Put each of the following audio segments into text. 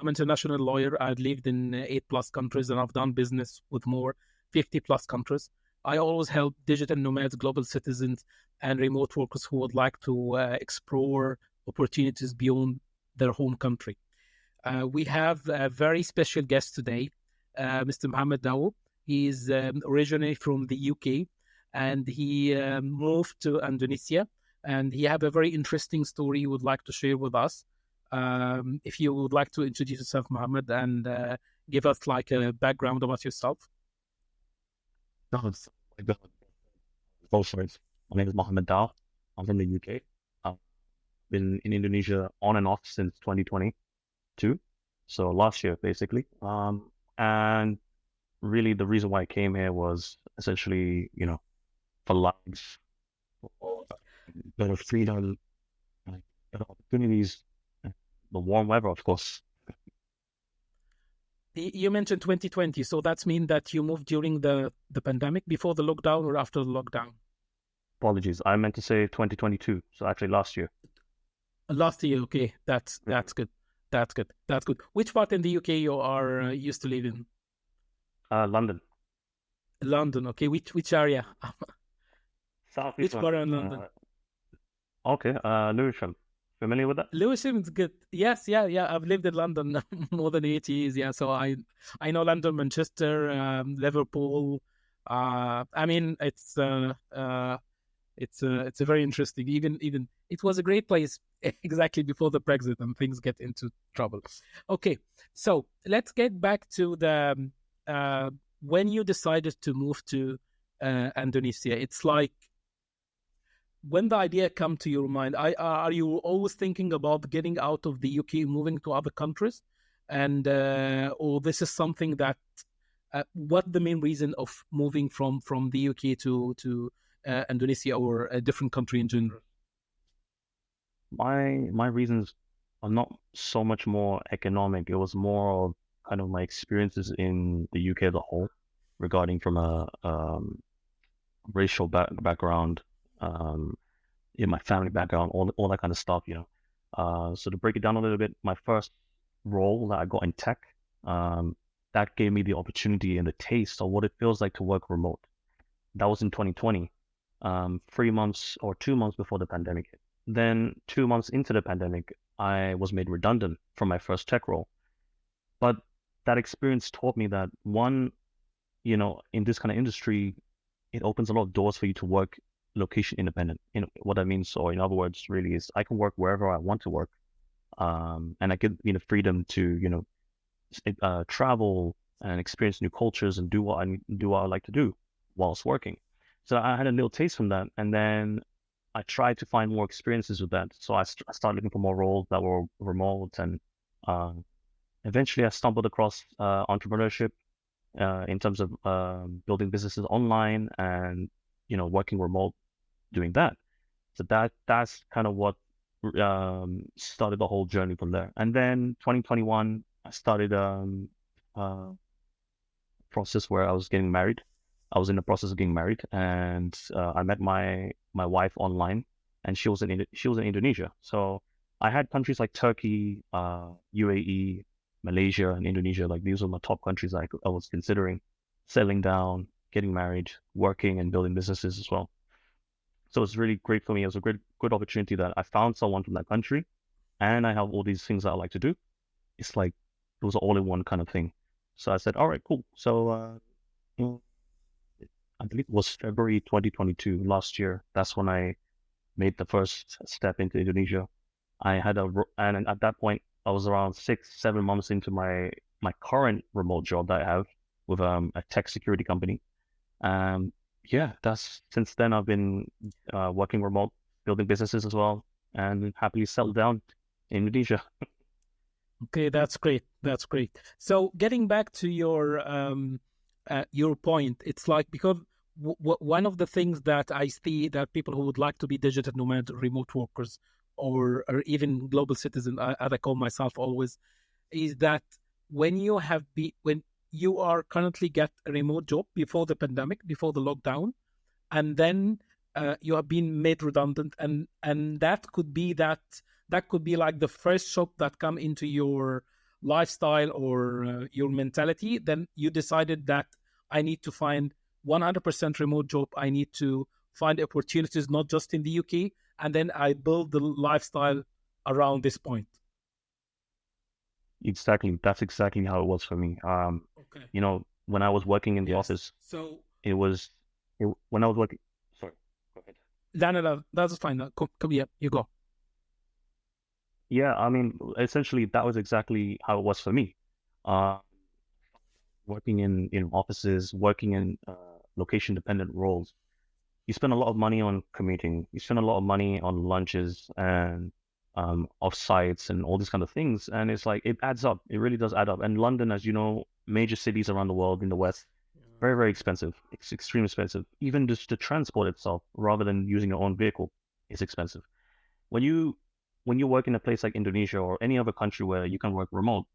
international lawyer. I've lived in 8+ countries, and I've done business with more 50+ countries. I always help digital nomads, global citizens, and remote workers who would like to explore opportunities beyond their home country. We have a very special guest today, Mr. Mohammed Dawo. He is originally from the UK, and he moved to Indonesia, and he have a very interesting story he would like to share with us. If you would like to introduce yourself, Mohammed, and give us like a background about yourself. No, it's like that. Both sides. My name is Mohammed Dao. I'm from the UK. I've been in Indonesia on and off since 2022. So last year, basically. And really the reason why I came here was essentially, for life, for better freedom, better opportunities, the warm weather, of course. You mentioned 2020, so that's mean that you moved during the pandemic, before the lockdown or after the lockdown? Apologies. I meant to say 2022. So actually last year. Last year, okay. That's good. That's good. Which part in the UK you are used to live in? London. London, okay. Which area? Southeast Which part in London? Okay, Lewisham. Familiar with that? Lewisham is good. Yes, yeah. I've lived in London more than 8 years. Yeah, so I know London, Manchester, Liverpool. I mean, it's a very interesting. Even it was a great place exactly before the Brexit and things get into trouble. Okay, so let's get back to the when you decided to move to Indonesia. It's like, when the idea come to your mind, are you always thinking about getting out of the UK, moving to other countries, and or this is something that what the main reason of moving from the UK to Indonesia or a different country in general? My reasons are not so much more economic. It was more of kind of my experiences in the UK as a whole, regarding from a racial background, in my family background, all that kind of stuff, So to break it down a little bit, my first role that I got in tech, that gave me the opportunity and the taste of what it feels like to work remote. That was in 2020, 3 months or 2 months before the pandemic hit. Then 2 months into the pandemic, I was made redundant from my first tech role. But that experience taught me that, one, in this kind of industry, it opens a lot of doors for you to work location independent. What that means, or in other words, really is I can work wherever I want to work, and I get the freedom to travel and experience new cultures and do what I like to do whilst working. So I had a little taste from that, and then I tried to find more experiences with that. So I started looking for more roles that were remote, and eventually I stumbled across entrepreneurship in terms of building businesses online and working remote, doing that. So that's kind of what started the whole journey from there. And then 2021, I started a process where I was getting married. I was in the process of getting married, and I met my wife online, and she was in Indonesia. So I had countries like Turkey, UAE, Malaysia, and Indonesia. Like, these were my top countries I was considering settling down, getting married, working, and building businesses as well. So it's really great for me. It was a good opportunity that I found someone from that country, and I have all these things that I like to do. It's like it was an all-in-one kind of thing. So I said, all right, cool. So I believe it was February 2022, last year. That's when I made the first step into Indonesia. And at that point, I was around 6-7 months into my current remote job that I have with a tech security company. Since then I've been working remote, building businesses as well, and happily settled down in Indonesia. Okay, that's great. So getting back to your point, it's like, because one of the things that I see that people who would like to be digital nomad, remote workers, or even global citizen, as I call myself always, is that when you are currently get a remote job before the pandemic, before the lockdown, and then you have been made redundant, and that could be like the first shock that come into your lifestyle or your mentality, then you decided that I need to find 100% remote job. I need to find opportunities not just in the UK, and then I build the lifestyle around this point. Exactly. That's exactly how it was for me. Okay. When I was working in the Yes. office, So it was when I was working. Sorry, go ahead. no, that's fine. Come here, you go. Yeah, I mean, essentially, that was exactly how it was for me. Uh, Working in offices, working in location dependent roles, you spend a lot of money on commuting. You spend a lot of money on lunches and off sites and all these kind of things. And it's like it adds up. It really does add up. And London, as you know, major cities around the world in the West, very, very expensive. It's extremely expensive. Even just the transport itself, rather than using your own vehicle, is expensive. When you work in a place like Indonesia or any other country where you can work remote,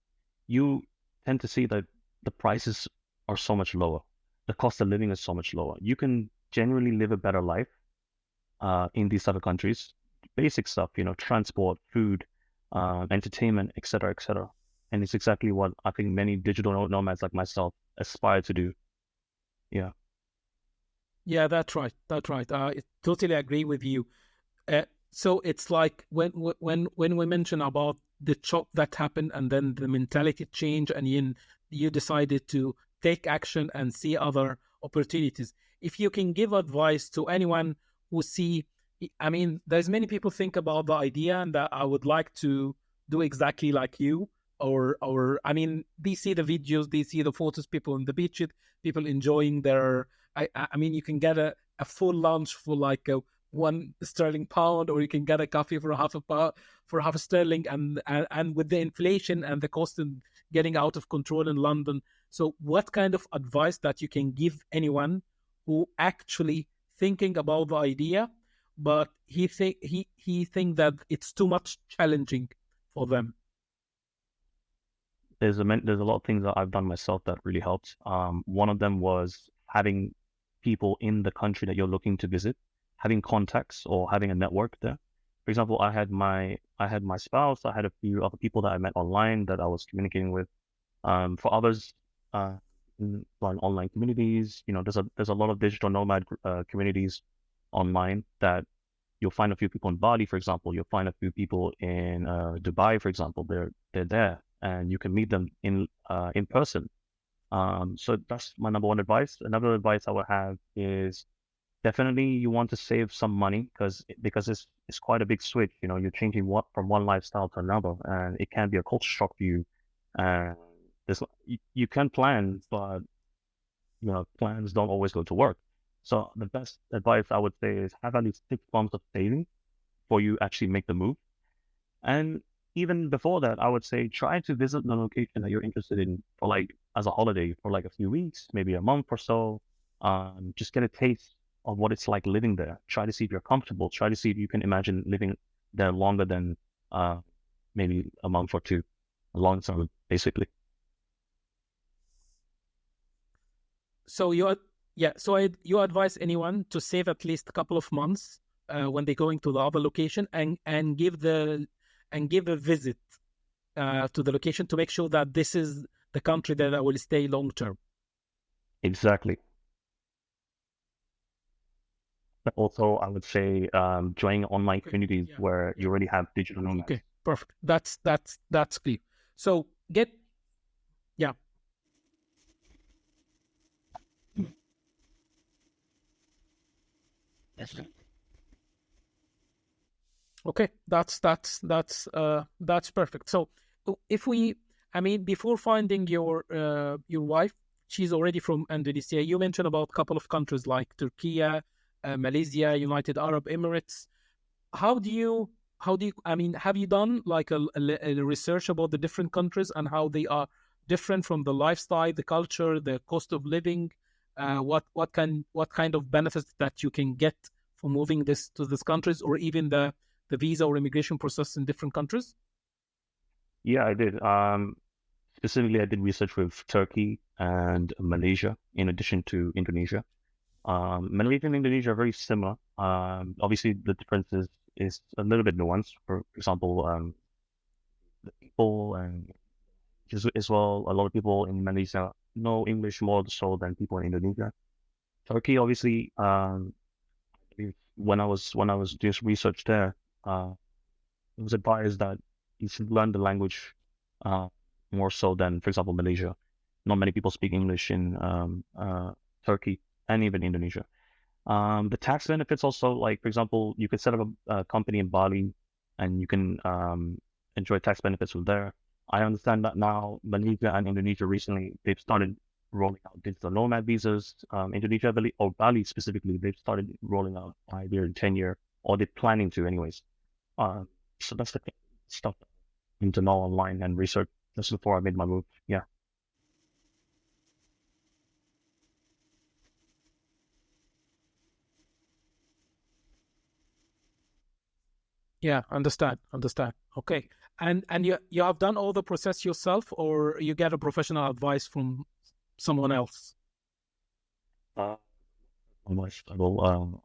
you tend to see that the prices are so much lower. The cost of living is so much lower. You can generally live a better life in these other countries. Basic stuff, transport, food, entertainment, etc., etc. And it's exactly what I think many digital nomads like myself aspire to do. Yeah. Yeah, that's right. That's right. I totally agree with you. So it's like when we mention about the chop that happened and then the mentality change, and you decided to take action and see other opportunities. If you can give advice to anyone who see, I mean, there's many people think about the idea and that I would like to do exactly like you, or I mean, they see the videos, they see the photos, people on the beaches, people enjoying their. I mean, you can get a full lunch for like a £1 sterling, or you can get a coffee for half a pound, for half a sterling, and with the inflation and the cost of getting out of control in London. So, what kind of advice that you can give anyone who actually thinking about the idea, but he think that it's too much challenging for them? There's a lot of things that I've done myself that really helped. One of them was having people in the country that you're looking to visit, having contacts or having a network there. For example, I had my spouse, I had a few other people that I met online that I was communicating with. For others, on online communities, there's a lot of digital nomad communities online that you'll find a few people in Bali, for example. You'll find a few people in Dubai, for example. They're there, and you can meet them in person. So that's my number one advice. Another advice I would have is definitely you want to save some money because it's quite a big switch. You're changing from one lifestyle to another, and it can be a culture shock for you. And you can plan, but plans don't always go to work. So the best advice I would say is have at least 6 months of saving before you actually make the move. And even before that, I would say try to visit the location that you're interested in for like as a holiday for like a few weeks, maybe a month or so. Just get a taste of what it's like living there. Try to see if you're comfortable. Try to see if you can imagine living there longer than uh, maybe a month or two, long term, basically. So you advise anyone to save at least a couple of months when they're going to the other location, and give a visit to the location to make sure that this is the country that I will stay long term. Exactly. But also, I would say join online Okay. communities Yeah. where Yeah. you already have digital nomads. Okay. Perfect. That's clear. So get yeah. Okay, that's perfect. So if we, I mean, before finding your wife, she's already from Indonesia. You mentioned about a couple of countries like Turkey, Malaysia, United Arab Emirates. How do you I mean, have you done like a research about the different countries and how they are different from the lifestyle, the culture, the cost of living? What kind of benefits that you can get for moving this to these countries, or even the visa or immigration process in different countries? Yeah, I did. Specifically, I did research with Turkey and Malaysia, in addition to Indonesia. Malaysia and Indonesia are very similar. Obviously, the difference is a little bit nuanced. For example, the people and as well. A lot of people in Malaysia know English more so than people in Indonesia. Turkey, obviously, when I was doing some research there, it was advised that you should learn the language uh, more so than, for example, Malaysia. Not many people speak English in Turkey and even Indonesia. The tax benefits also, like, for example, you could set up a company in Bali and you can enjoy tax benefits from there. I understand that now Malaysia and Indonesia recently, they've started rolling out digital nomad visas. Indonesia, or Bali specifically, they've started rolling out 5-year, 10-year, or they're planning to anyways. Uh, so that's the stuff I need to know online and research just before I made my move. Yeah. Yeah, understand. Okay. And you have done all the process yourself, or you get a professional advice from someone else? Uh, I will,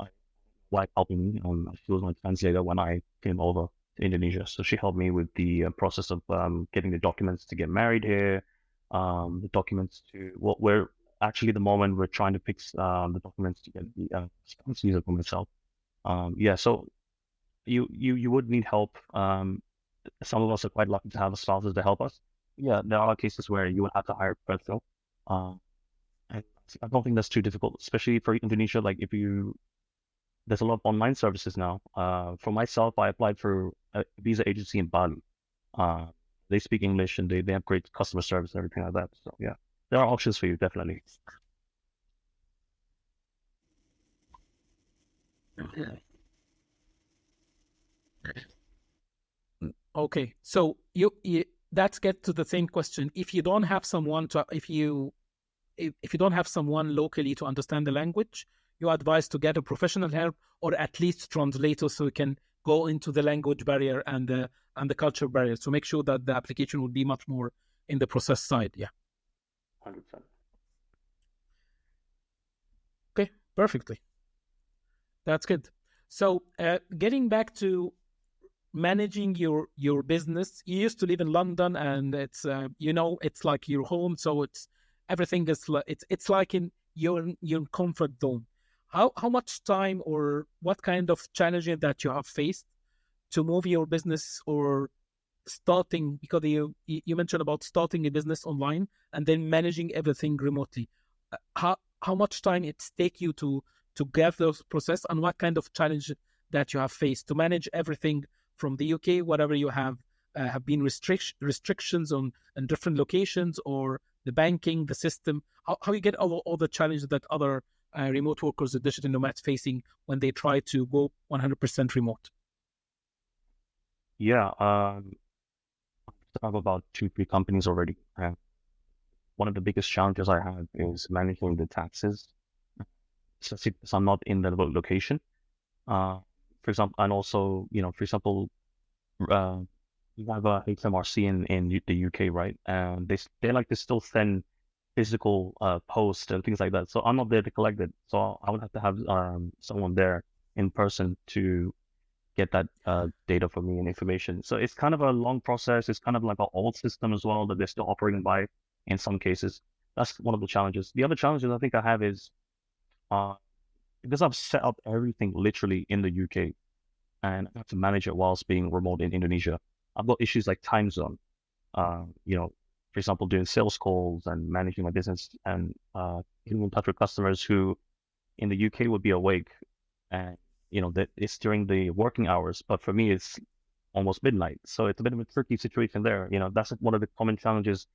wife helping me. She was my translator when I came over to Indonesia. So she helped me with the process of getting the documents to get married here, the documents to what we're actually the moment we're trying to fix the documents to get the spouse visa for myself. Yeah, so you would need help. Some of us are quite lucky to have spouses to help us. Yeah, there are cases where you would have to hire a professional. Um, and I don't think that's too difficult, especially for Indonesia. Like if you there's a lot of online services now. For myself, I applied for a visa agency in Bali. Uh, they speak English and they have great customer service and everything like that. So yeah, there are options for you, definitely. Okay, so you that's get to the same question. If you don't have someone to, if you don't have someone locally to understand the language, you're advised to get a professional help or at least translator so you can go into the language barrier and the culture barrier to make sure that the application will be much more in the process side. Yeah. 100%. Okay, perfectly. That's good. So getting back to managing your business, you used to live in London, and it's it's like your home, so it's everything is like it's like in your comfort zone. How much time or what kind of challenges that you have faced to move your business or starting, because you mentioned about starting a business online and then managing everything remotely. How much time it take you to get those process, and what kind of challenge that you have faced to manage everything from the UK, whatever you have been restrictions on different locations, or the banking, the system, how you get all the challenges that other remote workers or digital nomads facing when they try to go 100% remote. Yeah, I have about 2, 3 companies already. And one of the biggest challenges I have is managing the taxes, especially because I'm not in the location. For example, and also, for example, uh, we have a HMRC in the UK, right? And they like to still send physical post and things like that. So I'm not there to collect it. So I would have to have someone there in person to get that data for me and information. So it's kind of a long process. It's kind of like an old system as well that they're still operating by in some cases. That's one of the challenges. The other challenges I think I have is uh, because I've set up everything literally in the UK and I have to manage it whilst being remote in Indonesia. I've got issues like time zone. For example, doing sales calls and managing my business and getting in touch with customers who in the UK would be awake, and that it's during the working hours, but for me it's almost midnight. So it's a bit of a tricky situation there. That's one of the common challenges